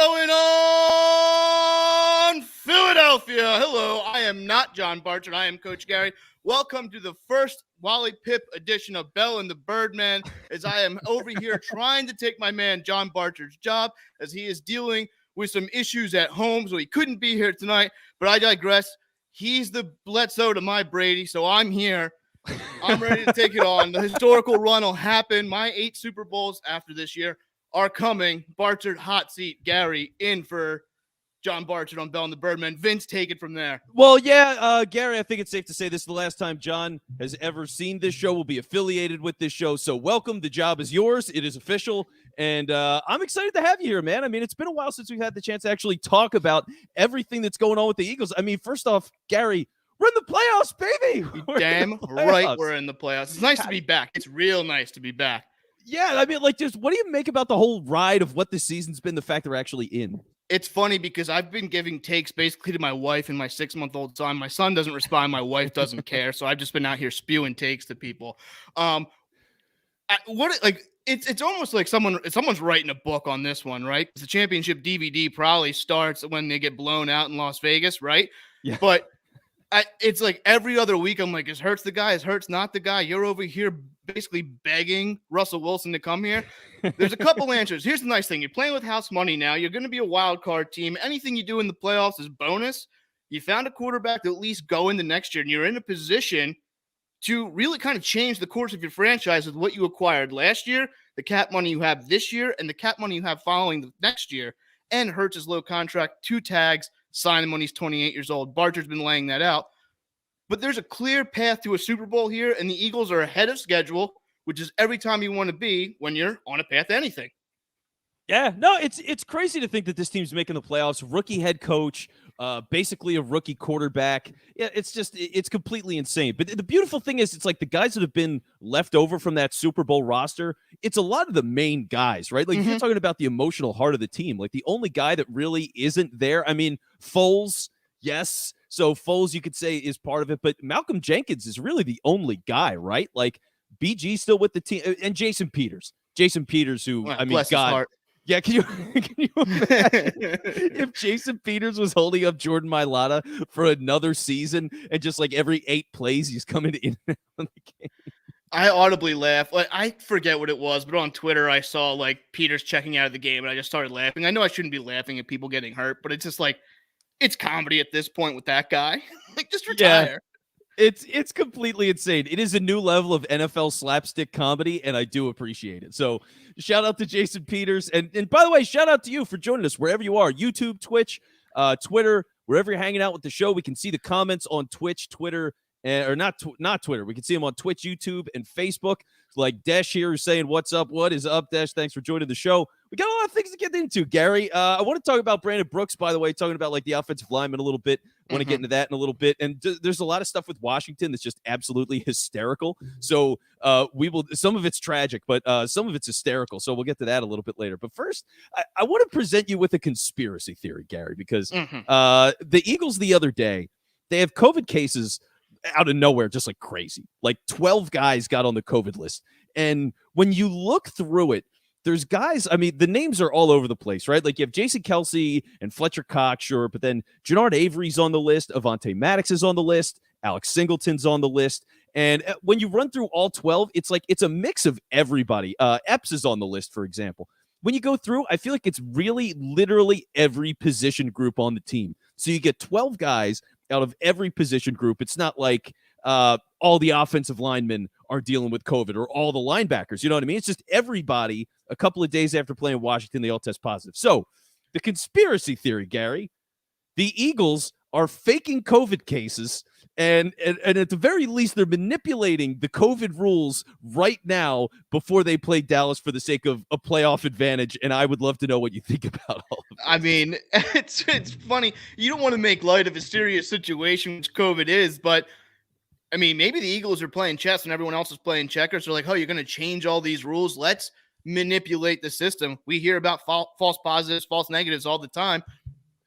going on, Philadelphia? Hello, I am not John Barchard. I am Coach Gary. Welcome to the first Wally Pip edition of Bell and the Birdmen, as I am over here trying to take my man John Barchard's job, as he is dealing with some issues at home, so he couldn't be here tonight. But I digress. He's the Bledsoe to my Brady, so I'm here. I'm ready to take it on. The historical run will happen. My 8 Super Bowls after this year are coming. Barchard, hot seat. Gary, in for John Barchard on Bell and the Birdmen. Vince, take it from there. Well, yeah, Gary, I think it's safe to say this is the last time John has ever seen this show, will be affiliated with this show. So welcome. The job is yours. It is official. And I'm excited to have you here, man. I mean, it's been a while since we've had the chance to actually talk about everything that's going on with the Eagles. I mean, first off, Gary, we're in the playoffs, baby. Damn right we're in the playoffs. It's nice to be back. It's real nice to be back. Yeah, I mean, like, just what do you make about the whole ride of what this season's been, the fact that we're actually in? It's funny because I've been giving takes basically to my wife and my 6-month-old son. My son doesn't respond. My wife doesn't care. So I've just been out here spewing takes to people. It's almost like someone's writing a book on this one, right? The championship DVD probably starts when they get blown out in Las Vegas, right? Yeah. But it's like every other week I'm like, is Hurts the guy? Is Hurts not the guy? You're over here basically begging Russell Wilson to come here. There's a couple answers. Here's the nice thing. You're playing with house money now. You're going to be a wild card team. Anything you do in the playoffs is bonus. You found a quarterback to at least go into next year, and you're in a position to really kind of change the course of your franchise with what you acquired last year, the cap money you have this year, and the cap money you have following the next year. And Hurts' low contract, 2 tags, sign him when he's 28 years old. Barchard's been laying that out. But there's a clear path to a Super Bowl here, and the Eagles are ahead of schedule, which is every time you want to be when you're on a path to anything. Yeah, no, it's crazy to think that this team's making the playoffs. Rookie head coach, basically a rookie quarterback. Yeah, it's completely insane. But the beautiful thing is, it's like the guys that have been left over from that Super Bowl roster, it's a lot of the main guys, right? Like, if you're talking about the emotional heart of the team, like the only guy that really isn't there, I mean, Foles, yes. So Foles, you could say, is part of it, but Malcolm Jenkins is really the only guy, right? Like, BG still with the team, and Jason Peters, who, Well, I mean, bless his God, heart. yeah. Can you imagine if Jason Peters was holding up Jordan Mailata for another season, and just like every 8 plays he's coming in and out of the game? I audibly laugh. Like, I forget what it was, but on Twitter I saw like Peters checking out of the game, and I just started laughing. I know I shouldn't be laughing at people getting hurt, but it's just like, it's comedy at this point with that guy. Like, just retire. Yeah, it's completely insane. It is a new level of NFL slapstick comedy, and I do appreciate it. So shout out to Jason Peters. And by the way, shout out to you for joining us wherever you are. YouTube, Twitch, Twitter, wherever you're hanging out with the show. We can see the comments on Twitch, Twitter, or not Twitter. We can see them on Twitch, YouTube, and Facebook. Like Desh here is saying, what's up? What is up, Desh? Thanks for joining the show. We got a lot of things to get into, Gary. I want to talk about Brandon Brooks, by the way, talking about like the offensive lineman a little bit. I want to get into that in a little bit. And there's a lot of stuff with Washington that's just absolutely hysterical. So some of it's tragic, but some of it's hysterical. So we'll get to that a little bit later. But first, I want to present you with a conspiracy theory, Gary, because the Eagles the other day, they have COVID cases out of nowhere, just like crazy. Like 12 guys got on the COVID list. And when you look through it, there's guys, I mean, the names are all over the place, right? Like you have Jason Kelsey and Fletcher Cox, sure, but then Jannard Avery's on the list, Avonte Maddox is on the list, Alex Singleton's on the list. And when you run through all 12, it's like it's a mix of everybody. Epps is on the list, for example. When you go through, I feel like it's really literally every position group on the team. So you get 12 guys out of every position group. It's not like all the offensive linemen are dealing with COVID or all the linebackers. You know what I mean? It's just everybody. A couple of days after playing Washington, they all test positive. So the conspiracy theory, Gary, the Eagles are faking COVID cases, and at the very least, they're manipulating the COVID rules right now before they play Dallas for the sake of a playoff advantage. And I would love to know what you think about all of this. I mean, it's funny. You don't want to make light of a serious situation, which COVID is, but I mean, maybe the Eagles are playing chess and everyone else is playing checkers. They're like, oh, you're going to change all these rules. Let's manipulate the system. We hear about false positives, false negatives all the time.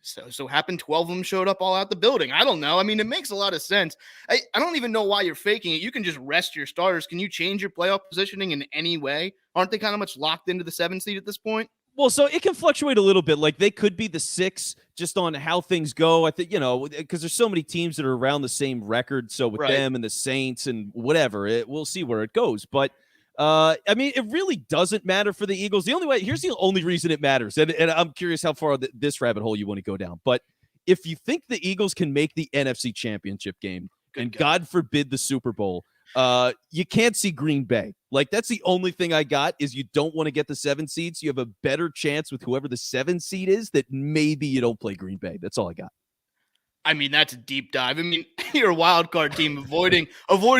So happened 12 of them showed up all out the building. I don't know. I mean, it makes a lot of sense. I don't even know why you're faking it. You can just rest your starters. Can you change your playoff positioning in any way? Aren't they kind of much locked into the 7th seed at this point? Well, so it can fluctuate a little bit. Like they could be the 6 just on how things go. I think, because there's so many teams that are around the same record. So with Right. them and the Saints and whatever, we'll see where it goes. But I mean, it really doesn't matter for the Eagles. Here's the only reason it matters. And I'm curious how far this rabbit hole you want to go down. But if you think the Eagles can make the NFC Championship game, and God forbid the Super Bowl, you can't see Green Bay. Like, that's the only thing I got is you don't want to get the 7 seeds. You have a better chance with whoever the 7 seed is that maybe you don't play Green Bay. That's all I got. I mean, that's a deep dive. I mean, you're a wild card team. Avoiding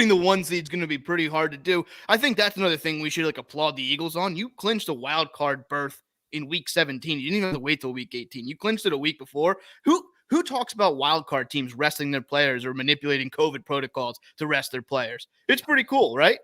the 1 seed is going to be pretty hard to do. I think that's another thing we should applaud the Eagles on. You clinched a wild card berth in week 17. You didn't even have to wait till week 18. You clinched it a week before. Who talks about wild card teams resting their players or manipulating COVID protocols to rest their players? It's pretty cool, right?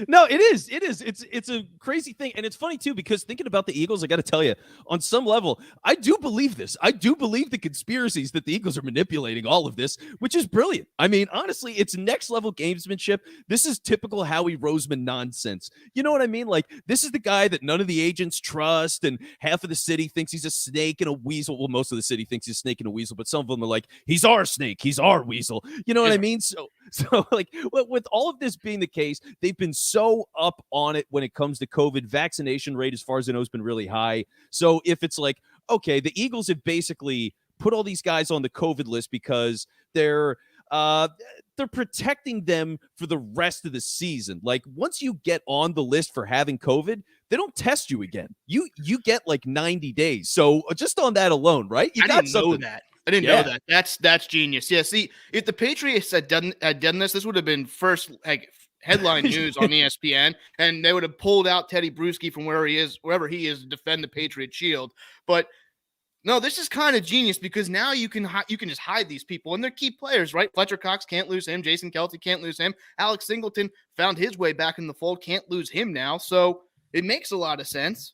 No, it is. It is. It's a crazy thing. And it's funny, too, because thinking about the Eagles, I got to tell you, on some level, I do believe this. I do believe the conspiracies that the Eagles are manipulating all of this, which is brilliant. I mean, honestly, it's next level gamesmanship. This is typical Howie Roseman nonsense. You know what I mean? Like, this is the guy that none of the agents trust, and half of the city thinks he's a snake and a weasel. Well, most of the city thinks he's a snake and a weasel, but some of them are like, he's our snake, he's our weasel. You know what I mean? So like, with all of this being the case, they've been so up on it when it comes to COVID. Vaccination rate, as far as I know, has been really high. So if it's like, okay, the Eagles have basically put all these guys on the COVID list because they're protecting them for the rest of the season. Like, once you get on the list for having COVID, they don't test you again. You get like 90 days. So just on that alone, right? I didn't know that. I didn't know that. That's genius. Yeah. See, if the Patriots had done this would have been first headline news on ESPN, and they would have pulled out Teddy Bruschi from wherever he is, to defend the Patriot Shield. But no, this is kind of genius because now you can just hide these people, and they're key players, right? Fletcher Cox, can't lose him. Jason Kelce, can't lose him. Alex Singleton found his way back in the fold, can't lose him now. So it makes a lot of sense.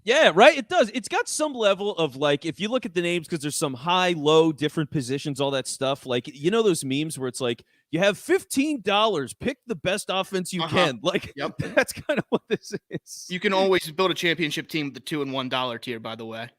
Yeah, right. It does. It's got some level of, like, if you look at the names, because there's some high, low, different positions, all that stuff. Like, you know those memes where it's like, you have $15, pick the best offense you can. Like, that's kind of what this is. You can always build a championship team with the $2 and $1 tier, by the way.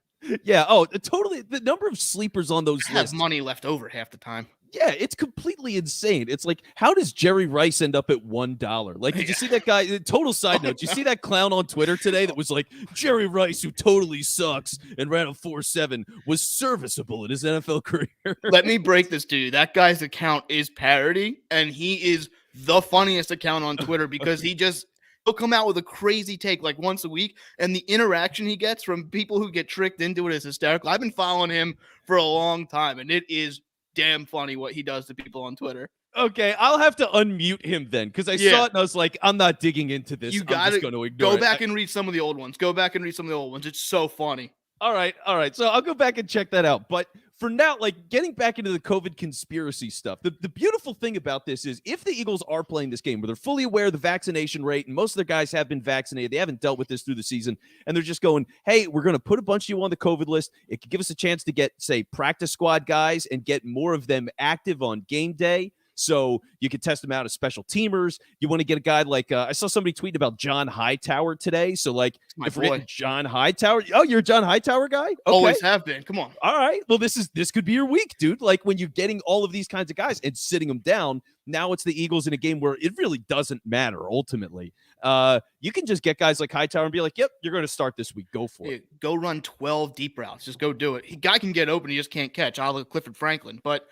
Yeah. Oh, totally. The number of sleepers on those lists. Have money left over half the time. Yeah, it's completely insane. It's like, how does Jerry Rice end up at $1? Like, did you see that guy? Total side note. Did you see that clown on Twitter today that was like, Jerry Rice, who totally sucks and ran a 4.7, was serviceable in his NFL career? Let me break this to you. That guy's account is parody, and he is the funniest account on Twitter because he'll come out with a crazy take like once a week, and the interaction he gets from people who get tricked into it is hysterical. I've been following him for a long time, and it is damn funny what he does to people on Twitter. Okay, I'll have to unmute him then, because I saw it and I was like, I'm not digging into this. I'm just going to ignore it. Go back and read some of the old ones. It's so funny. All right. So I'll go back and check that out. But for now, like, getting back into the COVID conspiracy stuff, the beautiful thing about this is if the Eagles are playing this game where they're fully aware of the vaccination rate and most of their guys have been vaccinated, they haven't dealt with this through the season, and they're just going, hey, we're going to put a bunch of you on the COVID list. It could give us a chance to get, say, practice squad guys and get more of them active on game day. So you can test them out as special teamers. You want to get a guy like, I saw somebody tweeting about John Hightower today. So, like, if we're getting John Hightower, you're a John Hightower guy? Okay. Always have been. Come on. All right. Well, this could be your week, dude. Like, when you're getting all of these kinds of guys and sitting them down, now it's the Eagles in a game where it really doesn't matter ultimately. You can just get guys like Hightower and be like, yep, you're going to start this week. Go for it. Go run 12 deep routes. Just go do it. Guy can get open. He just can't catch. I'll look Clifford Franklin. But,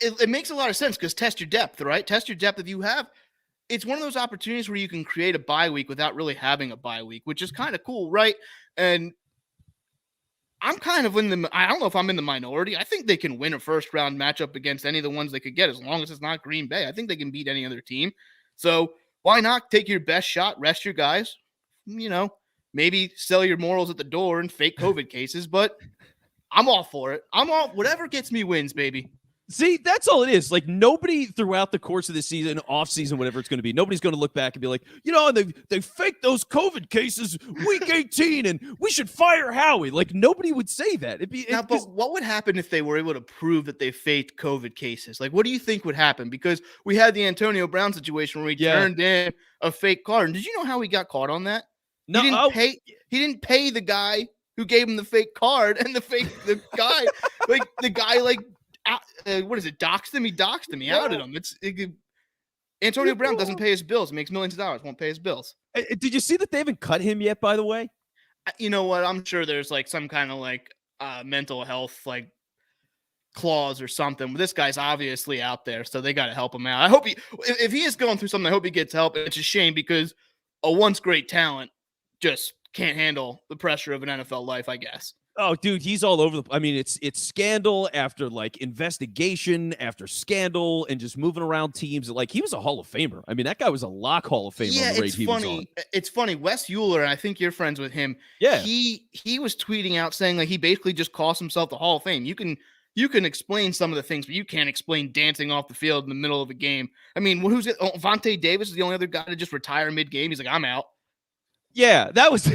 it makes a lot of sense because test your depth, right? Test your depth if you have. It's one of those opportunities where you can create a bye week without really having a bye week, which is kind of cool, right? And I'm kind of I don't know if I'm in the minority. I think they can win a first round matchup against any of the ones they could get as long as it's not Green Bay. I think they can beat any other team. So why not take your best shot, rest your guys, maybe sell your morals at the door and fake COVID cases, but I'm all for it. Whatever gets me wins, baby. See, that's all it is. Like, nobody throughout the course of the season, off season, whatever it's going to be, nobody's going to look back and be like, they faked those COVID cases week 18 and we should fire Howie. Like, nobody would say that. But what would happen if they were able to prove that they faked COVID cases? Like, what do you think would happen? Because we had the Antonio Brown situation where we turned in a fake card. And did you know how we got caught on that? No, He didn't pay the guy who gave him the fake card, and the guy what is it? Doxed him. He doxed him. He outed him. Antonio Brown doesn't pay his bills. He makes millions of dollars. Won't pay his bills. Did you see that they haven't cut him yet? By the way, you know what? I'm sure there's like some kind of like mental health like clause or something. This guy's obviously out there, so they got to help him out. I hope if he is going through something, I hope he gets help. It's a shame because a once great talent just can't handle the pressure of an NFL life, I guess. Oh, dude, he's all over I mean, it's scandal after like investigation after scandal and just moving around teams. Like he was a Hall of Famer. I mean, that guy was a lock Hall of Famer. Yeah, on the rate it's he funny. Was on. It's funny. Wes Euler, and I think you're friends with him. Yeah, he was tweeting out saying like he basically just cost himself the Hall of Fame. You can explain some of the things, but you can't explain dancing off the field in the middle of a game. I mean, Vontae Davis is the only other guy to just retire mid-game. He's like, I'm out. Yeah, that was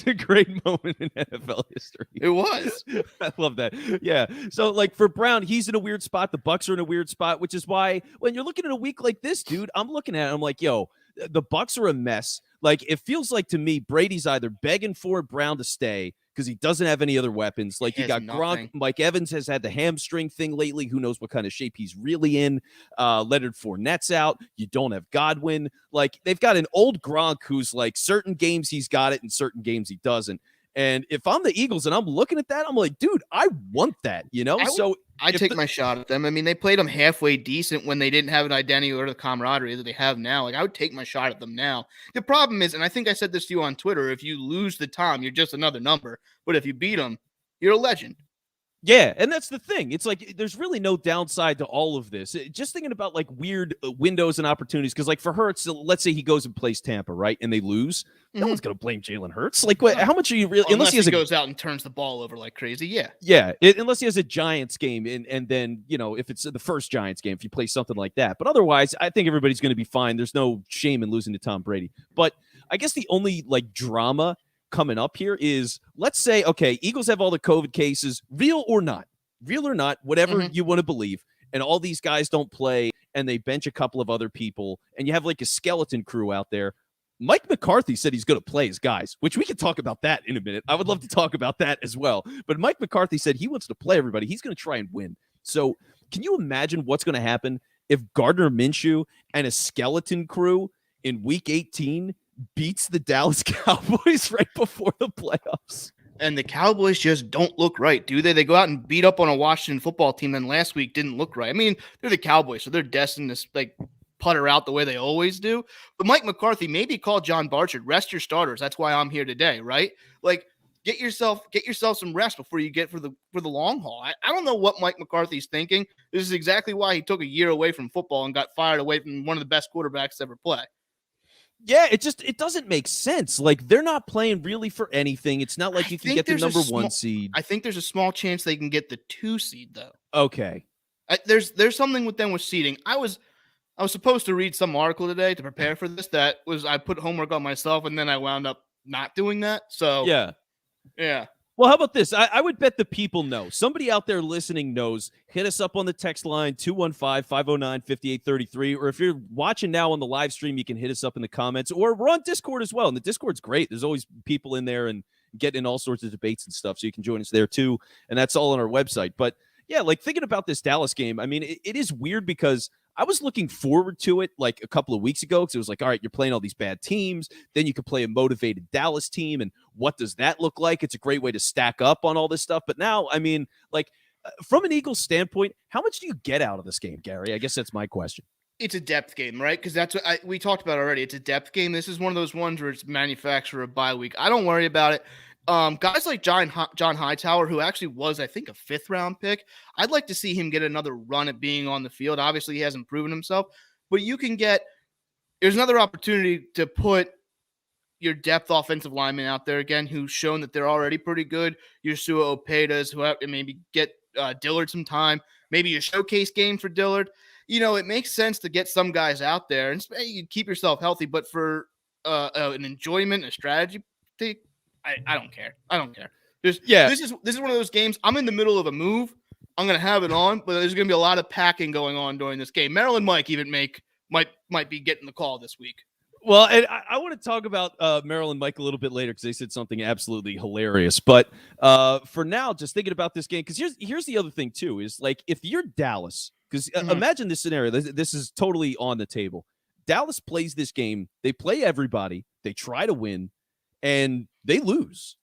a great moment in NFL history. It was. I love that. Yeah. So like for Brown, he's in a weird spot. The Bucs are in a weird spot, which is why when you're looking at a week like this, dude, I'm looking at it. I'm like, yo, the Bucs are a mess. Like it feels like to me, Brady's either begging for Brown to stay because he doesn't have any other weapons. Like you got Gronk. Mike Evans has had the hamstring thing lately. Who knows what kind of shape he's really in. Leonard Fournette's out. You don't have Godwin. Like they've got an old Gronk who's like certain games he's got it and certain games he doesn't. And if I'm the Eagles and I'm looking at that, I'm like, dude, I want that, you know? I take my shot at them. I mean, they played them halfway decent when they didn't have an identity or the camaraderie that they have now. Like, I would take my shot at them now. The problem is, and I think I said this to you on Twitter, if you lose the Tom, you're just another number. But if you beat them, you're a legend. Yeah, and that's the thing. It's like there's really no downside to all of this. Just thinking about like weird windows and opportunities, because like for Hurts, let's say he goes and plays Tampa, right, and they lose. No one's gonna blame Jalen Hurts. Like, how much are you really? Unless he goes out and turns the ball over like crazy. Yeah. Unless he has a Giants game, and then if it's the first Giants game, if you play something like that. But otherwise, I think everybody's gonna be fine. There's no shame in losing to Tom Brady. But I guess the only like drama coming up here is, let's say, okay, Eagles have all the COVID cases, real or not, whatever you want to believe, and all these guys don't play, and they bench a couple of other people, and you have like a skeleton crew out there. Mike McCarthy said he's going to play his guys, which we can talk about that in a minute. I would love to talk about that as well. But Mike McCarthy said he wants to play everybody. He's going to try and win. So can you imagine what's going to happen if Gardner Minshew and a skeleton crew in Week 18 beats the Dallas Cowboys right before the playoffs? And the Cowboys just don't look right, do they? They go out and beat up on a Washington football team that last week didn't look right. I mean, they're the Cowboys, so they're destined to like putter out the way they always do. But Mike McCarthy maybe called John Barchard, rest your starters. That's why I'm here today, right? Like get yourself some rest before you get for the long haul. I don't know what Mike McCarthy's thinking. This is exactly why he took a year away from football and got fired away from one of the best quarterbacks to ever play. Yeah, it doesn't make sense. Like they're not playing really for anything. It's not like you can get the number 1 seed. I think there's a small chance they can get the 2 seed though. Okay. There's something with them with seeding. I was supposed to read some article today to prepare for this. I put homework on myself and then I wound up not doing that. So yeah. Well, how about this? I would bet the people know. Somebody out there listening knows. Hit us up on the text line, 215-509-5833. Or if you're watching now on the live stream, you can hit us up in the comments. Or we're on Discord as well. And the Discord's great. There's always people in there and getting in all sorts of debates and stuff. So you can join us there too. And that's all on our website. But yeah, like thinking about this Dallas game, I mean, it is weird because I was looking forward to it like a couple of weeks ago because it was like, all right, you're playing all these bad teams. Then you could play a motivated Dallas team. And what does that look like? It's a great way to stack up on all this stuff. But now, I mean, like from an Eagles standpoint, how much do you get out of this game, Gary? I guess that's my question. It's a depth game, right? Because that's what we talked about already. It's a depth game. This is one of those ones where it's manufacturer of bye week. I don't worry about it. Guys like John Hightower, who actually was, I think, a 5th-round pick, I'd like to see him get another run at being on the field. Obviously, he hasn't proven himself, but there's another opportunity to put your depth offensive lineman out there again, who's shown that they're already pretty good. Your Sua Opedas, who maybe get Dillard some time, maybe a showcase game for Dillard. It makes sense to get some guys out there and you keep yourself healthy, but for an enjoyment, a strategy thing, I don't care. This is one of those games. I'm in the middle of a move. I'm gonna have it on, but there's gonna be a lot of packing going on during this game. Maryland Mike even might be getting the call this week. Well, and I want to talk about Merrill and Mike a little bit later because they said something absolutely hilarious. But for now, just thinking about this game, because here's the other thing too is like if you're Dallas, because imagine this scenario. This is totally on the table. Dallas plays this game. They play everybody. They try to win, and they lose.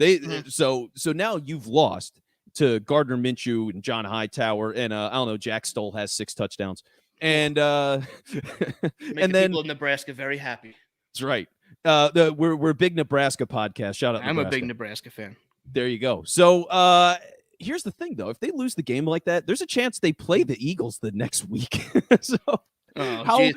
So now you've lost to Gardner Minshew and John Hightower, and I don't know. Jack Stoll has 6 touchdowns, and and then people in Nebraska very happy. That's right. We're a big Nebraska podcast. Shout out! I'm Nebraska. a big Nebraska fan. There you go. So here's the thing, though: if they lose the game like that, there's a chance they play the Eagles the next week. So how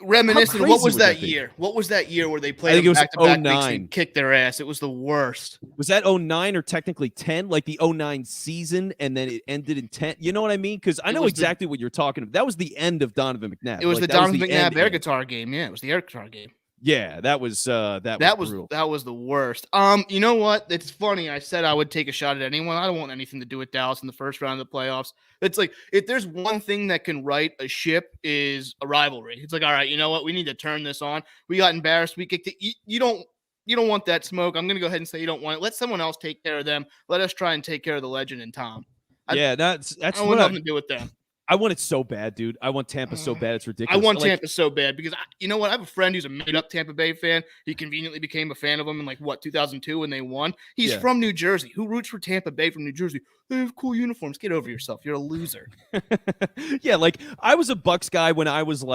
reminiscent? How what was that be? year? What was that year where they I played think it was back-to-back 09. and kicked their ass? It was the worst. Was that 09 or technically 10? Like the 09 season, and then it ended in 10. You know what I mean? Because I know exactly what you're talking about. That was the end of Donovan McNabb. It was the Donovan McNabb air guitar game. Yeah, it was the air guitar game. Yeah, that was that was the worst. You know what? It's funny. I said I would take a shot at anyone. I don't want anything to do with Dallas in the first round of the playoffs. It's like if there's one thing that can right a ship is a rivalry. It's like, all right, you know what? We need to turn this on. We got embarrassed. We kicked it. You don't want that smoke. I'm gonna go ahead and say you don't want it. Let someone else take care of them. Let us try and take care of the legend and Tom. That's I don't want nothing to do with them. I want it so bad, dude. I want Tampa so bad. It's ridiculous. I want Tampa so bad because, you know what? I have a friend who's a made-up Tampa Bay fan. He conveniently became a fan of them in, 2002 when they won. He's from New Jersey. Who roots for Tampa Bay from New Jersey? They have cool uniforms. Get over yourself. You're a loser. Yeah, I was a Bucks guy when I was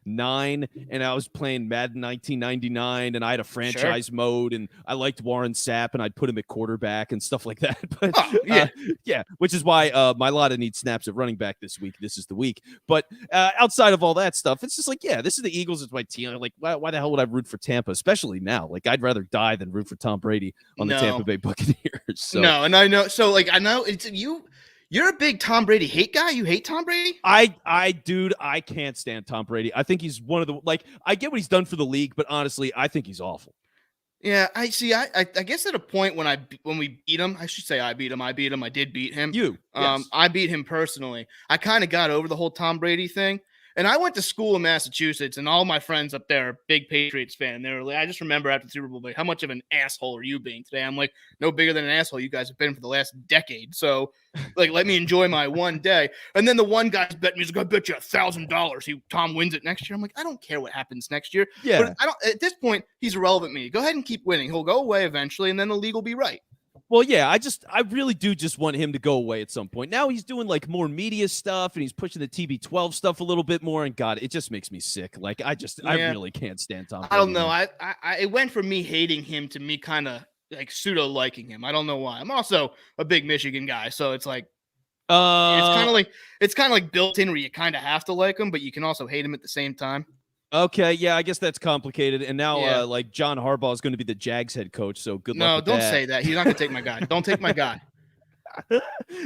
9 and I was playing Madden 1999 and I had a franchise mode and I liked Warren Sapp and I'd put him at quarterback and stuff like that. But which is why my Lotta needs snaps at running back this week. This is the week. But outside of all that stuff, it's just this is the Eagles. It's my team. Why the hell would I root for Tampa, especially now? I'd rather die than root for Tom Brady on the Tampa Bay Buccaneers. So. No, and I know. So I know it's you. You're a big Tom Brady hate guy. You hate Tom Brady? Dude, I can't stand Tom Brady. I think he's one of the I get what he's done for the league, but honestly, I think he's awful. Yeah, I see. I guess at a point when we beat him, I should say I beat him. I did beat him. Yes. I beat him personally. I kind of got over the whole Tom Brady thing. And I went to school in Massachusetts, and all my friends up there are big Patriots fan. They were I just remember after the Super Bowl, how much of an asshole are you being today? I'm no bigger than an asshole you guys have been for the last decade. So, let me enjoy my one day. And then the one guy's betting me, he's I bet you $1,000 Tom wins it next year. I'm I don't care what happens next year. Yeah. But I don't. At this point, he's irrelevant to me. Go ahead and keep winning. He'll go away eventually, and then the league will be right. Well, yeah, I really do just want him to go away at some point. Now he's doing more media stuff and he's pushing the TB12 stuff a little bit more. And God, it just makes me sick. I really can't stand Tom Brady. I don't know. I it went from me hating him to me kind of pseudo liking him. I don't know why. I'm also a big Michigan guy, so it's it's kind of like built in where you kind of have to like him, but you can also hate him at the same time. Okay, yeah, I guess that's complicated. And now, John Harbaugh is going to be the Jags head coach, so good luck. No, with don't that. say that. He's not going to take my guy. Don't take my guy.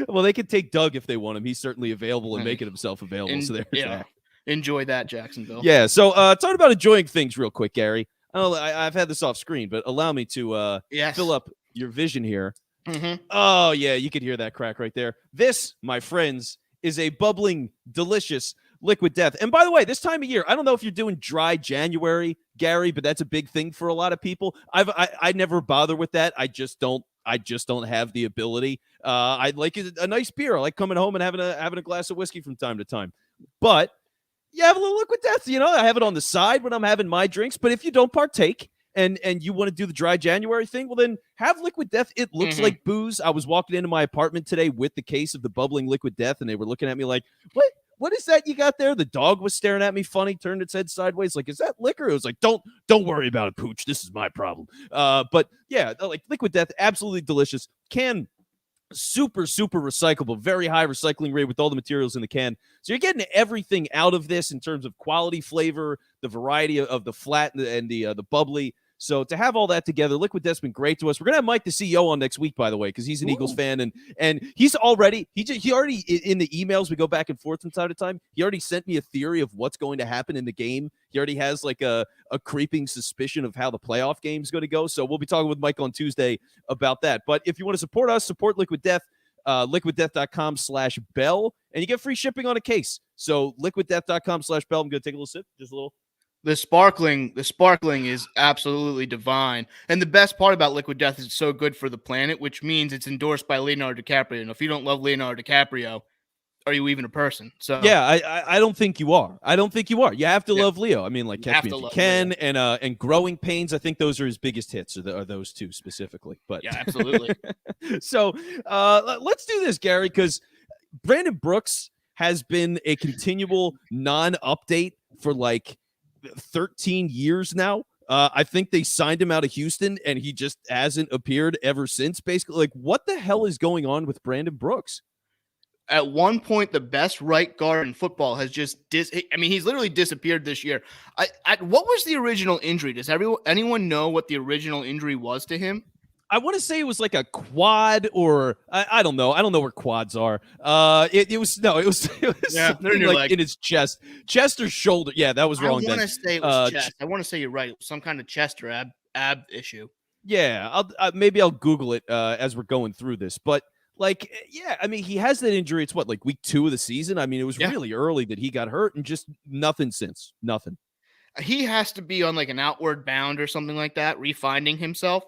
Well, they could take Doug if they want him. He's certainly available and making himself available. So there's that. Enjoy that, Jacksonville. Yeah. So, talking about enjoying things real quick, Gary. I've had this off screen, but allow me to fill up your vision here. Mm-hmm. Oh yeah, you could hear that crack right there. This, my friends, is a bubbling, delicious Liquid Death. And by the way, this time of year, I don't know if you're doing dry January, Gary, but that's a big thing for a lot of people. I never bother with that. I just don't have the ability. I like a nice beer. I like coming home and having a glass of whiskey from time to time. But you have a little Liquid Death. I have it on the side when I'm having my drinks. But if you don't partake and you want to do the dry January thing, well, then have Liquid Death. It looks like booze. I was walking into my apartment today with the case of the bubbling Liquid Death, and they were looking at me like, what is that you got there? The dog was staring at me funny, turned its head sideways. Is that liquor? It was don't worry about it, Pooch. This is my problem. But yeah, Liquid Death, absolutely delicious. Can super, super recyclable, very high recycling rate with all the materials in the can. So you're getting everything out of this in terms of quality, flavor, the variety of the flat and the bubbly. So to have all that together, Liquid Death's been great to us. We're gonna have Mike, the CEO, on next week, by the way, because he's an Eagles fan, and he's already he already in the emails we go back and forth from time to time. He already sent me a theory of what's going to happen in the game. He already has a creeping suspicion of how the playoff game is going to go. So we'll be talking with Mike on Tuesday about that. But if you want to support us, support Liquid Death. liquiddeath.com/bell, and you get free shipping on a case. So liquiddeath.com/bell. I'm going to take a little sip, just a little. The sparkling is absolutely divine. And the best part about Liquid Death is it's so good for the planet, which means it's endorsed by Leonardo DiCaprio. And if you don't love Leonardo DiCaprio, are you even a person? So Yeah, I don't think you are. I don't think you are. You have to yeah, love Leo. I mean, like you Catch have Me to If You love Can Leo. and Growing Pains. I think those are his biggest hits. Are those two specifically? But Yeah, absolutely. so let's do this, Gary, because Brandon Brooks has been a continual non-update for like 13 years now. I think they signed him out of Houston, and he just hasn't appeared ever since. Basically, like, what the hell is going on with Brandon Brooks? At one point, the best right guard in football has just he's literally disappeared this year. What was the original injury? Does anyone know what the original injury was to him? I want to say it was like a quad, or I don't know. I don't know where quads are. It was Yeah, they're in something your like leg. in his chest or shoulder. Yeah, that was I wrong. want Then to say it was chest. I want to say you're right. It was some kind of chest or ab issue. yeah, maybe I'll Google it as we're going through this. But like, yeah, I mean, he has that injury. It's what, like week 2 of the season. I mean, it was Yeah. really early that he got hurt, and just nothing since. Nothing. He has to be on like an outward bound or something like that, refinding himself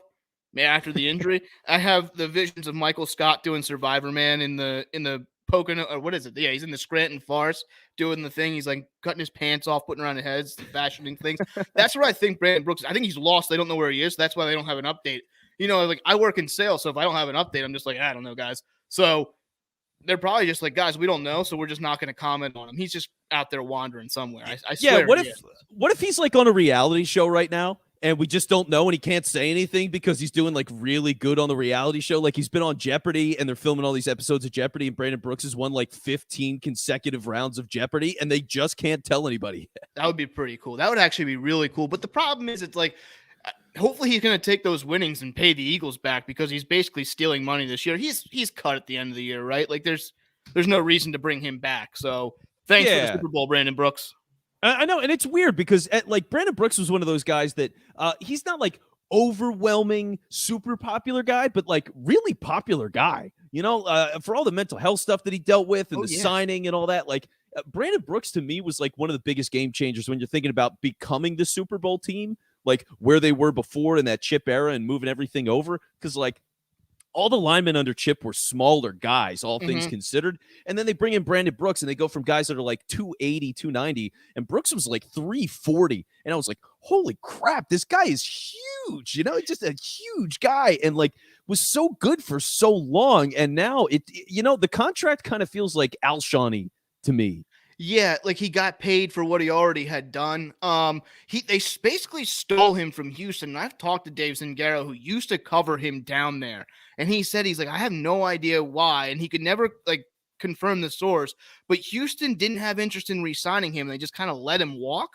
after the injury. I have the visions of Michael Scott doing Survivor Man in the Pocono, or what is it? Yeah, he's in the Scranton farce doing the thing. He's like cutting his pants off, putting around his heads, fashioning things. That's where I think Brandon Brooks. I think he's lost. They don't know where he is. That's why they don't have an update. You know, like I work in sales, so if I don't have an update, I'm just like, I don't know, guys. So they're probably just like, guys, we don't know, so we're just not going to comment on him. He's just out there wandering somewhere. I swear. Yeah, what if he's like on a reality show right now and we just don't know, and he can't say anything because he's doing like really good on the reality show? Like he's been on Jeopardy and they're filming all these episodes of Jeopardy, and Brandon Brooks has won like 15 consecutive rounds of Jeopardy, and they just can't tell anybody. That would be pretty cool. That would actually be really cool. But the problem is, it's like, hopefully he's going to take those winnings and pay the Eagles back, because he's basically stealing money this year. He's cut at the end of the year, right? Like there's no reason to bring him back. So thanks for the Super Bowl, Brandon Brooks. I know, and it's weird because like Brandon Brooks was one of those guys that he's not like overwhelming, super popular guy, but like really popular guy. You know, for all the mental health stuff that he dealt with and signing and all that. Like Brandon Brooks to me was like one of the biggest game changers when you're thinking about becoming the Super Bowl team, like where they were before in that Chip era and moving everything over. Because like all the linemen under Chip were smaller guys, all things considered. And then they bring in Brandon Brooks and they go from guys that are like 280, 290. And Brooks was like 340. And I was like, holy crap, this guy is huge. You know, just a huge guy. And like was so good for so long. And now the contract kind of feels like Alshon-y to me. Yeah, like he got paid for what he already had done. They basically stole him from Houston. And I've talked to Dave Zingaro, who used to cover him down there, and he said he's like, I have no idea why, and he could never like confirm the source. But Houston didn't have interest in re-signing him. They just kind of let him walk,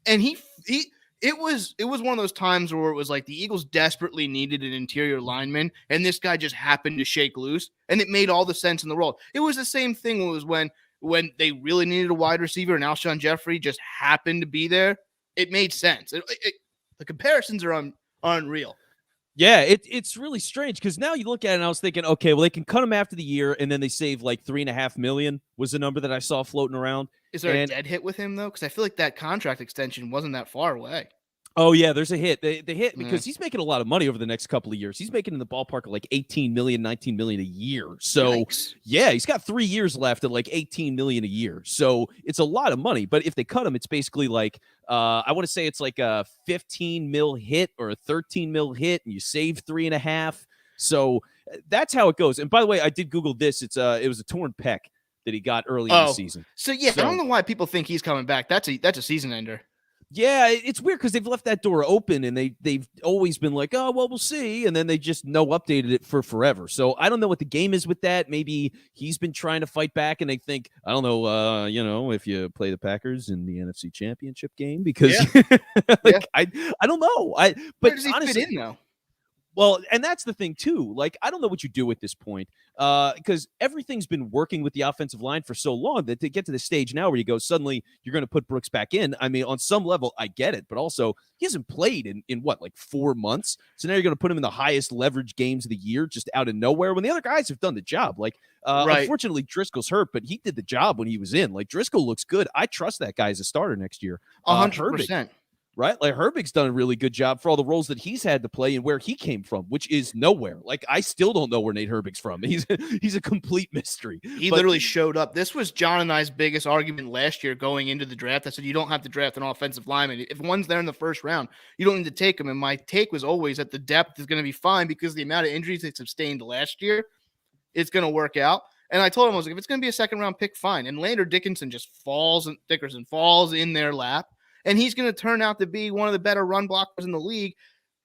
and it was one of those times where it was like the Eagles desperately needed an interior lineman, and this guy just happened to shake loose, and it made all the sense in the world. It was the same thing when they really needed a wide receiver and Alshon Jeffrey just happened to be there. It made sense. The comparisons are unreal. Yeah, it's really strange because now you look at it and I was thinking, okay, well, they can cut him after the year and then they save like $3.5 million was the number that I saw floating around. Is there a dead hit with him, though? Because I feel like that contract extension wasn't that far away. Oh, yeah, there's a hit. They hit because he's making a lot of money over the next couple of years. He's making in the ballpark of like 18 million, 19 million a year. So, Yikes. Yeah, he's got 3 years left at like 18 million a year. So it's a lot of money. But if they cut him, it's basically like, I want to say it's like a 15 mil hit or a 13 mil hit, and you save 3.5. So that's how it goes. And by the way, I did Google this. It was a torn pec that he got early in the season. So, I don't know why people think he's coming back. That's a season ender. Yeah, it's weird because they've left that door open and they've always been like, oh, well, we'll see. And then they just updated it for forever. So I don't know what the game is with that. Maybe he's been trying to fight back and they think, I don't know, if you play the Packers in the NFC Championship game, because I don't know. But where does he honestly, fit in, though? Well, and that's the thing, too. Like, I don't know what you do at this point because everything's been working with the offensive line for so long that to get to the stage now where you go, suddenly you're going to put Brooks back in. I mean, on some level, I get it. But also, he hasn't played in what, like 4 months? So now you're going to put him in the highest leverage games of the year just out of nowhere when the other guys have done the job. Like, unfortunately, Driscoll's hurt, but he did the job when he was in. Like, Driscoll looks good. I trust that guy as a starter next year. 100%. right? Like Herbig's done a really good job for all the roles that he's had to play and where he came from, which is nowhere. Like I still don't know where Nate Herbig's from. He's a complete mystery. He literally showed up. This was John and I's biggest argument last year going into the draft. I said, you don't have to draft an offensive lineman. If one's there in the first round, you don't need to take him. And my take was always that the depth is going to be fine because the amount of injuries they sustained last year, it's going to work out. And I told him, I was like, if it's going to be a second round pick, fine. And Lander Dickerson falls in their lap. And he's going to turn out to be one of the better run blockers in the league.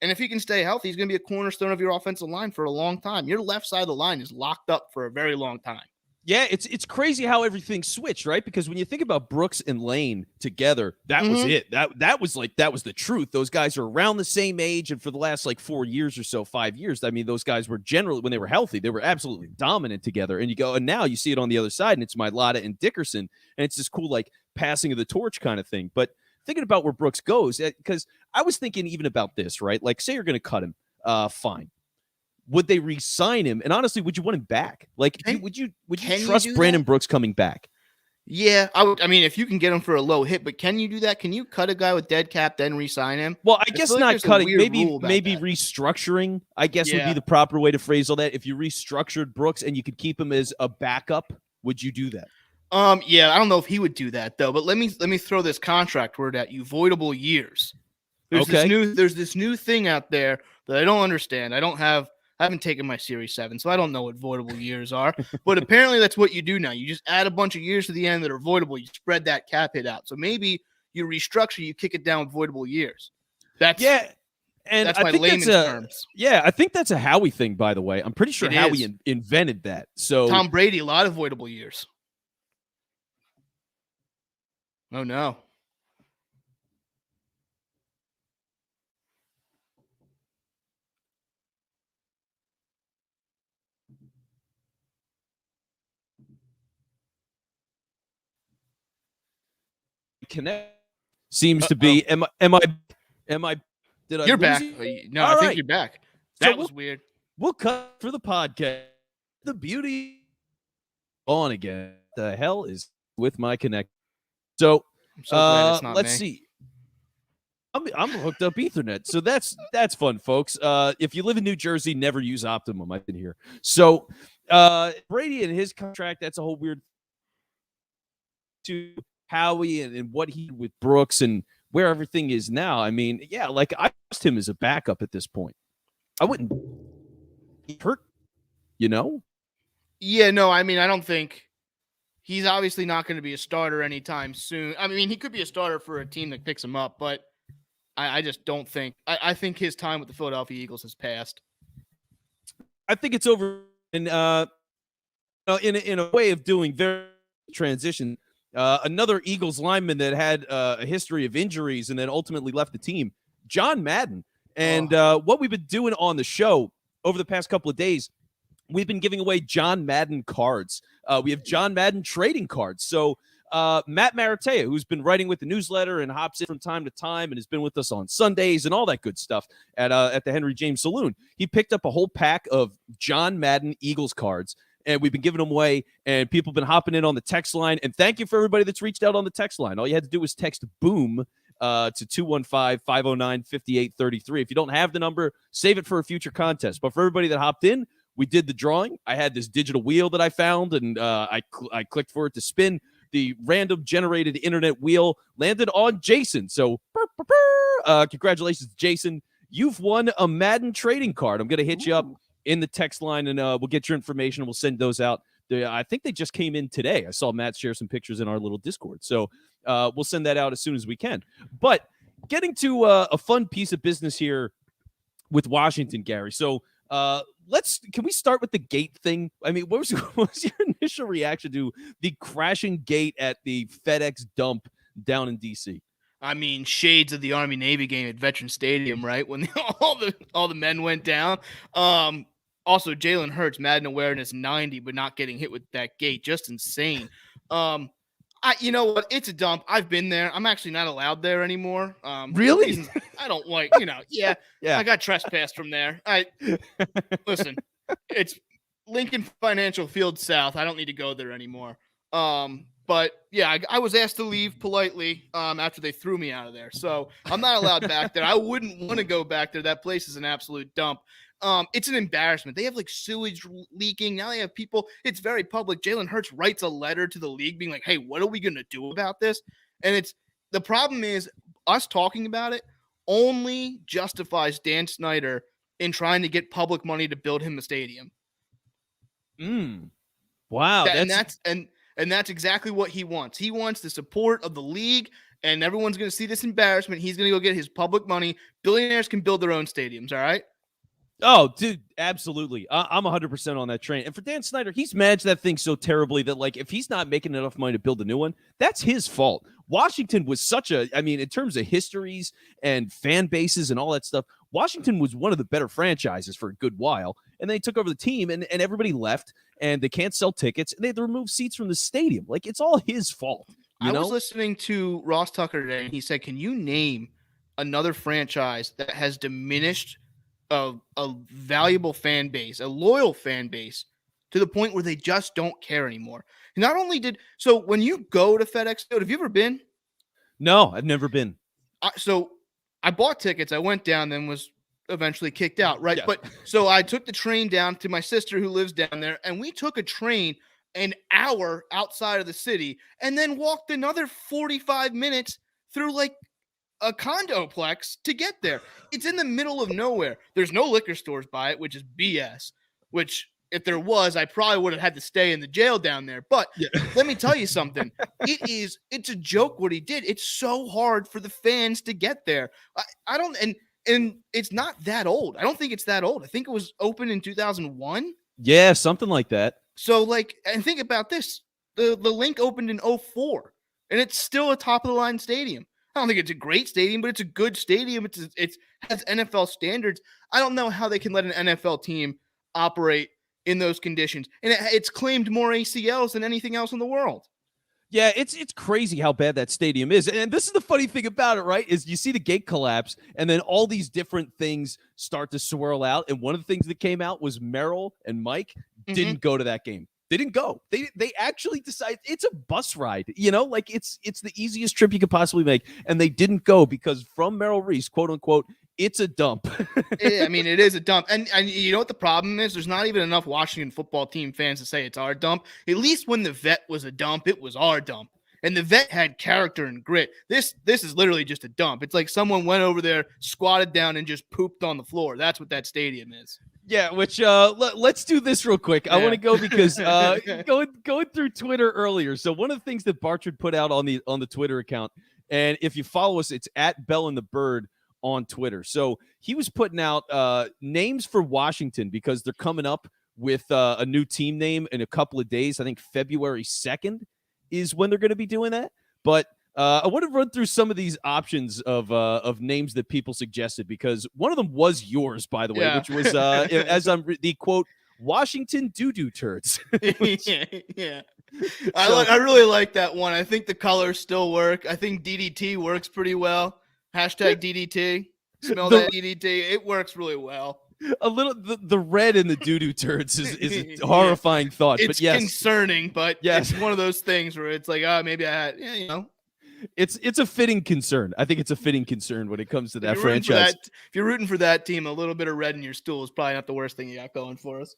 And if he can stay healthy, he's going to be a cornerstone of your offensive line for a long time. Your left side of the line is locked up for a very long time. Yeah, it's crazy how everything switched, right? Because when you think about Brooks and Lane together, that was it. That was the truth. Those guys are around the same age, and for the last 4 years or so, 5 years, I mean, those guys were generally, when they were healthy, they were absolutely dominant together. And you go, and now you see it on the other side, and it's Mailata and Dickerson, and it's this cool passing of the torch kind of thing. But thinking about where Brooks goes, because I was thinking even about this, right? Like, say you're going to cut him, fine. Would they re-sign him? And honestly, would you want him back? Would you trust Brandon Brooks coming back? Yeah, I would. I mean, if you can get him for a low hit, but can you do that? Can you cut a guy with dead cap then re-sign him? Well, I guess not cutting. Maybe restructuring, I guess, would be the proper way to phrase all that. If you restructured Brooks and you could keep him as a backup, would you do that? Yeah, I don't know if he would do that though. But let me throw this contract word at you: voidable years. There's this new thing out there that I don't understand. I haven't taken my Series 7, so I don't know what voidable years are. But apparently that's what you do now. You just add a bunch of years to the end that are voidable. You spread that cap hit out. So maybe you restructure, you kick it down with voidable years. And that's my layman's terms. Yeah, I think that's a Howie thing, by the way. I'm pretty sure Howie invented that. So Tom Brady, a lot of voidable years. Oh, no. Connect seems to be. Am I? Did I? You're back. No, I think you're back. That was weird. We'll cut for the podcast. The beauty on again. The hell is with my connect? So, I'm so glad it's not let's me. see. I'm hooked up Ethernet, so that's fun, folks. If you live in New Jersey, never use Optimum. I've been here. So, Brady and his contract. That's a whole weird. To Howie and what he with Brooks and where everything is now. I mean, yeah, I trust him as a backup at this point. I wouldn't hurt, Yeah, no, I mean, I don't think he's obviously not going to be a starter anytime soon. I mean, he could be a starter for a team that picks him up, but I just don't think. I think his time with the Philadelphia Eagles has passed. I think it's over. And in a way of doing very transition. Another Eagles lineman that had a history of injuries and then ultimately left the team, John Madden. And what we've been doing on the show over the past couple of days, we've been giving away John Madden cards. We have John Madden trading cards. So Matt Maratea, who's been writing with the newsletter and hops in from time to time and has been with us on Sundays and all that good stuff at the Henry James Saloon, he picked up a whole pack of John Madden Eagles cards. And we've been giving them away, and people have been hopping in on the text line. And thank you for everybody that's reached out on the text line. All you had to do was text BOOM to 215-509-5833. If you don't have the number, save it for a future contest. But for everybody that hopped in, we did the drawing. I had this digital wheel that I found, and I clicked for it to spin. The random generated internet wheel landed on Jason. So congratulations, Jason. You've won a Madden trading card. I'm going to hit you up in the text line, and we'll get your information. We'll send those out. I think they just came in today. I saw Matt share some pictures in our little Discord. So we'll send that out as soon as we can. But getting to a fun piece of business here with Washington, Gary. So can we start with the gate thing? I mean, what was your initial reaction to the crashing gate at the FedEx dump down in D.C.? I mean, shades of the Army-Navy game at Veteran Stadium, right? When all the men went down. Also, Jalen Hurts, Madden awareness 90, but not getting hit with that gate. Just insane. You know what? It's a dump. I've been there. I'm actually not allowed there anymore. Really? I don't like, yeah. I got trespassed from there. Listen, it's Lincoln Financial Field South. I don't need to go there anymore. But yeah, I was asked to leave politely after they threw me out of there. So I'm not allowed back there. I wouldn't want to go back there. That place is an absolute dump. It's an embarrassment. They have like sewage leaking. Now they have people. It's very public. Jalen Hurts writes a letter to the league being like, hey, what are we going to do about this? And the problem is us talking about it only justifies Dan Snyder in trying to get public money to build him a stadium. Wow. And that's exactly what he wants. He wants the support of the league, and everyone's going to see this embarrassment. He's going to go get his public money. Billionaires can build their own stadiums, all right? Oh, dude, absolutely. I'm 100% on that train. And for Dan Snyder, he's managed that thing so terribly that, like, if he's not making enough money to build a new one, that's his fault. Washington was in terms of histories and fan bases and all that stuff, Washington was one of the better franchises for a good while. And they took over the team and everybody left and they can't sell tickets and they had to remove seats from the stadium. Like, it's all his fault. I was listening to Ross Tucker today and he said, can you name another franchise that has diminished a valuable fan base, a loyal fan base, to the point where they just don't care anymore? Not only so when you go to FedEx Field, have you ever been? No, I've never been. So I bought tickets. I went down, then was eventually kicked out, right? Yeah. But so I took the train down to my sister who lives down there, and we took a train an hour outside of the city and then walked another 45 minutes through like a condoplex to get there. It's in the middle of nowhere. There's no liquor stores by it, which is BS, which if there was, I probably would have had to stay in the jail down there. But let me tell you something. It's a joke what he did. It's so hard for the fans to get there. I don't, and it's not that old. I don't think it's that old. I think it was open in 2001. Yeah, something like that. So like, and think about this. The link opened in 2004 and it's still a top of the line stadium. I don't think it's a great stadium, but it's a good stadium. It has NFL standards. I don't know how they can let an NFL team operate in those conditions. And it's claimed more ACLs than anything else in the world. Yeah, it's crazy how bad that stadium is. And this is the funny thing about it, right? Is you see the gate collapse and then all these different things start to swirl out. And one of the things that came out was Merrill and Mike didn't go to that game. They didn't go. They actually decided it's a bus ride, like it's the easiest trip you could possibly make. And they didn't go because from Merrill Reese, quote unquote, it's a dump. I mean, it is a dump. And you know what the problem is? There's not even enough Washington football team fans to say it's our dump. At least when the Vet was a dump, it was our dump. And the Vet had character and grit. This is literally just a dump. It's like someone went over there, squatted down, and just pooped on the floor. That's what that stadium is. Yeah, which let's do this real quick. I want to go because going through Twitter earlier. So one of the things that Bartred put out on the Twitter account, and if you follow us, it's at Bell and the Bird on Twitter. So he was putting out names for Washington because they're coming up with a new team name in a couple of days. I think February 2nd is when they're going to be doing that. But I want to run through some of these options of names that people suggested because one of them was yours, by the way, which was as I'm the quote Washington doo-doo turds. Yeah. I really like that one. I think the colors still work. I think DDT works pretty well. Hashtag DDT. Smell that DDT. It works really well. A little the red in the doo-doo turds is a horrifying thought. It's but yes, concerning, but it's one of those things where it's like, maybe I had, It's a fitting concern. I think it's a fitting concern when it comes to that franchise. If you're rooting for that team, a little bit of red in your stool is probably not the worst thing you got going for us.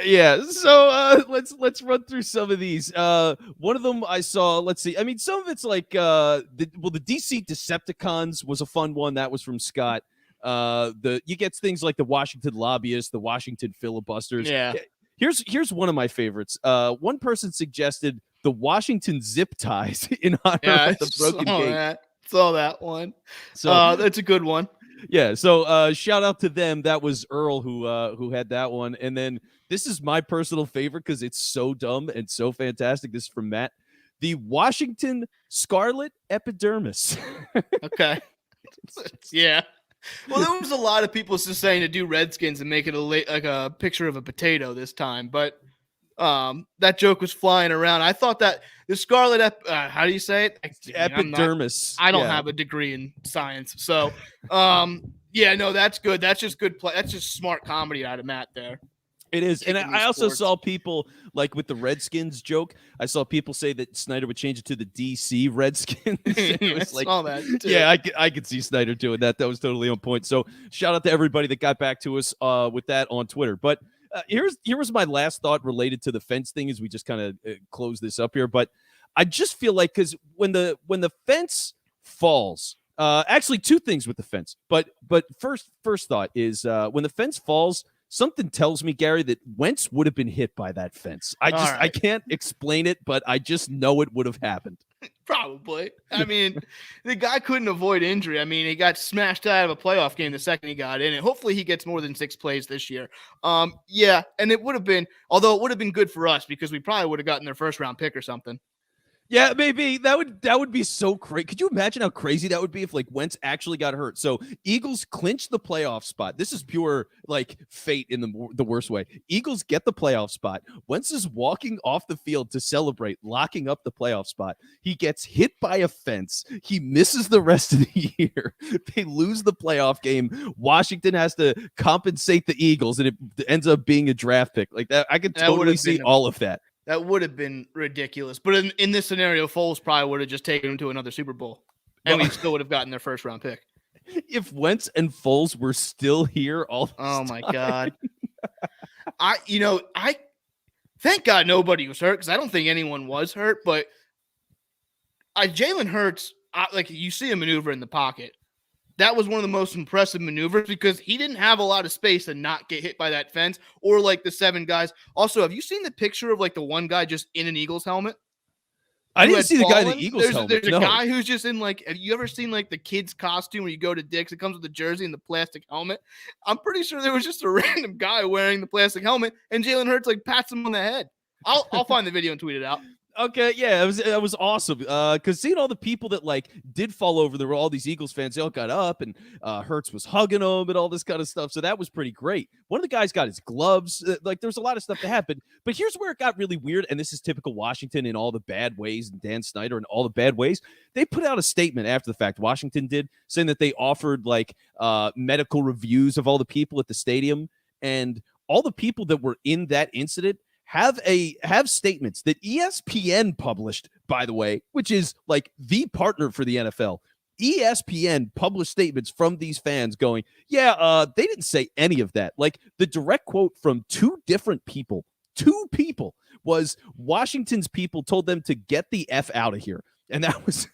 Yeah. So let's run through some of these. One of them I saw. Let's see. I mean, some of it's like the DC Decepticons was a fun one. That was from Scott. You get things like the Washington Lobbyists, the Washington Filibusters. Yeah. Here's one of my favorites. One person suggested the Washington Zip Ties in honor of the broken gate. Saw that one. So that's a good one. Yeah. So shout out to them. That was Earl who had that one. And then this is my personal favorite because it's so dumb and so fantastic. This is from Matt. The Washington Scarlet Epidermis. Okay. Yeah. Well, there was a lot of people just saying to do Redskins and make it like a picture of a potato this time, but that joke was flying around. I thought that the Scarlet how do you say it? Epidermis. I don't have a degree in science, so that's good. That's just good play. That's just smart comedy out of Matt there. It is. And Kicking these I also sports. saw people, like with the Redskins joke, I saw people say that Snyder would change it to the DC Redskins. It was I like, saw that too. yeah, I could see Snyder doing that. That was totally on point. So shout out to everybody that got back to us with that on Twitter. But here was my last thought related to the fence thing as we just kind of close this up here. But I just feel like, because when the fence falls, actually two things with the fence. But first thought is when the fence falls, something tells me, Gary, that Wentz would have been hit by that fence. I can't explain it, but I just know it would have happened. Probably. I mean, the guy couldn't avoid injury. I mean, he got smashed out of a playoff game the second he got in, and hopefully he gets more than 6 plays this year. Yeah, and it would have been, although it would have been good for us because we probably would have gotten their first round pick or something. Yeah, maybe that would be so crazy. Could you imagine how crazy that would be if like Wentz actually got hurt? So Eagles clinch the playoff spot. This is pure like fate in the worst way. Eagles get the playoff spot. Wentz is walking off the field to celebrate, locking up the playoff spot. He gets hit by a fence. He misses the rest of the year. They lose the playoff game. Washington has to compensate the Eagles, and it ends up being a draft pick. Like that, I could totally see all of that. That would have been ridiculous. But in this scenario, Foles probably would have just taken him to another Super Bowl, and we still would have gotten their first round pick. If Wentz and Foles were still here all this my time. God. I thank God nobody was hurt, because I don't think anyone was hurt, but Jalen Hurts, like, you see a maneuver in the pocket. That was one of the most impressive maneuvers because he didn't have a lot of space to not get hit by that fence or like the 7 guys. Also, have you seen the picture of like the one guy just in an Eagles helmet? I didn't see the guy in the Eagles helmet. There's a guy who's just in like, have you ever seen like the kid's costume where you go to Dick's? It comes with the jersey and the plastic helmet. I'm pretty sure there was just a random guy wearing the plastic helmet, and Jalen Hurts like pats him on the head. I'll find the video and tweet it out. Okay, yeah, it was awesome. Because seeing all the people that like did fall over, there were all these Eagles fans. They all got up, and Hurts was hugging them and all this kind of stuff. So that was pretty great. One of the guys got his gloves. Like, there's a lot of stuff that happened. But here's where it got really weird, and this is typical Washington in all the bad ways, and Dan Snyder in all the bad ways. They put out a statement after the fact. Washington did, saying that they offered like medical reviews of all the people at the stadium, and all the people that were in that incident have statements that ESPN published, by the way, which is like the partner for the NFL. ESPN published statements from these fans going, yeah, they didn't say any of that. Like, the direct quote from two people was Washington's people told them to get the F out of here. And that was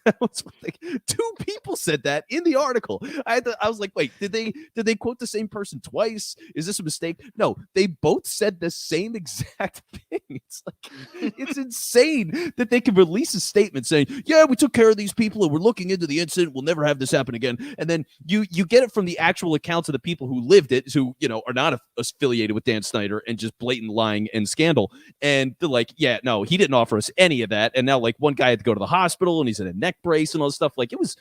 like 2 people said that in the article. I was like, wait, did they quote the same person twice? Is this a mistake? No, they both said the same exact thing. It's like, it's insane that they can release a statement saying, yeah, we took care of these people and we're looking into the incident. We'll never have this happen again. And then you get it from the actual accounts of the people who lived it, who, are not affiliated with Dan Snyder, and just blatant lying and scandal. And they're like, yeah, no, he didn't offer us any of that. And now like one guy had to go to the hospital, and he's in a neck brace and all this stuff. Like, it was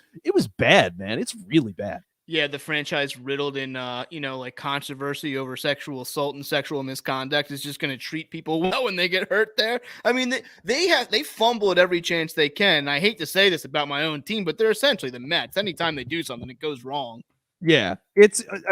bad, man. It's really bad. Yeah, the franchise riddled in like controversy over sexual assault and sexual misconduct is just going to treat people well when they get hurt there. I mean, they fumble at every chance they can. I hate to say this about my own team, but they're essentially the Mets. Anytime they do something, it goes wrong. Yeah,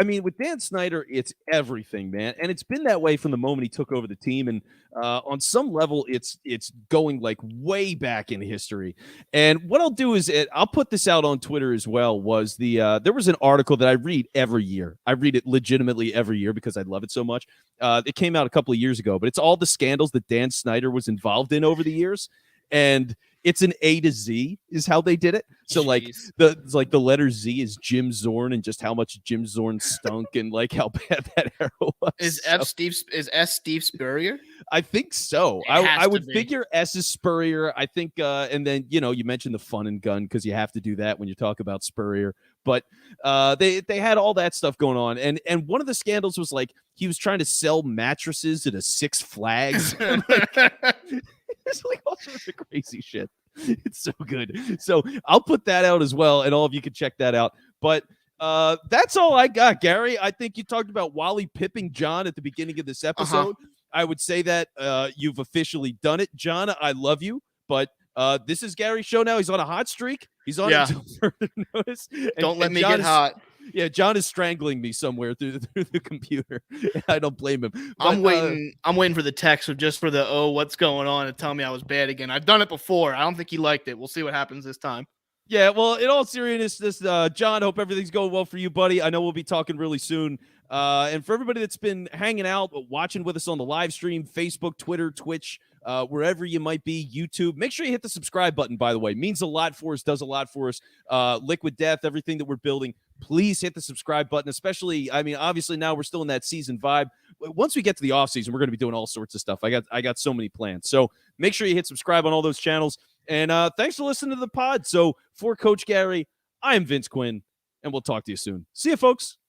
I mean, with Dan Snyder, it's everything, man. And it's been that way from the moment he took over the team. And on some level, it's going like way back in history. And what I'll do is I'll put this out on Twitter as well. Was there was an article that I read every year. I read it legitimately every year because I love it so much. It came out a couple of years ago, but it's all the scandals that Dan Snyder was involved in over the years. And it's an A to Z is how they did it. So like the letter Z is Jim Zorn, and just how much Jim Zorn stunk and like how bad that era was. Is S Steve Spurrier? I think so. I would figure S is Spurrier. I think and then you mentioned the fun and gun because you have to do that when you talk about Spurrier. But they had all that stuff going on, and one of the scandals was like he was trying to sell mattresses at a Six Flags. It's like all sorts of crazy shit. It's so good. So I'll put that out as well, and all of you can check that out. But that's all I got, Gary. I think you talked about Wally pipping John at the beginning of this episode. I would say that you've officially done it. John, I love you, but this is Gary's show now. He's on a hot streak. He's on until further notice. Don't let me get hot. Yeah, John is strangling me somewhere through the computer. I don't blame him. I'm waiting for the text of just for the what's going on and tell me I was bad again. I've done it before. I don't think he liked it. We'll see what happens this time. Yeah, well, in all seriousness, John, hope everything's going well for you, buddy. I know we'll be talking really soon. And for everybody that's been hanging out, watching with us on the live stream, Facebook, Twitter, Twitch, wherever you might be, YouTube, make sure you hit the subscribe button, by the way. Means a lot for us, does a lot for us. Liquid Death, everything that we're building, please hit the subscribe button, especially, I mean, obviously now we're still in that season vibe. Once we get to the off season, we're going to be doing all sorts of stuff. I got so many plans. So make sure you hit subscribe on all those channels. And thanks for listening to the pod. So for Coach Gary, I am Vince Quinn, and we'll talk to you soon. See you, folks.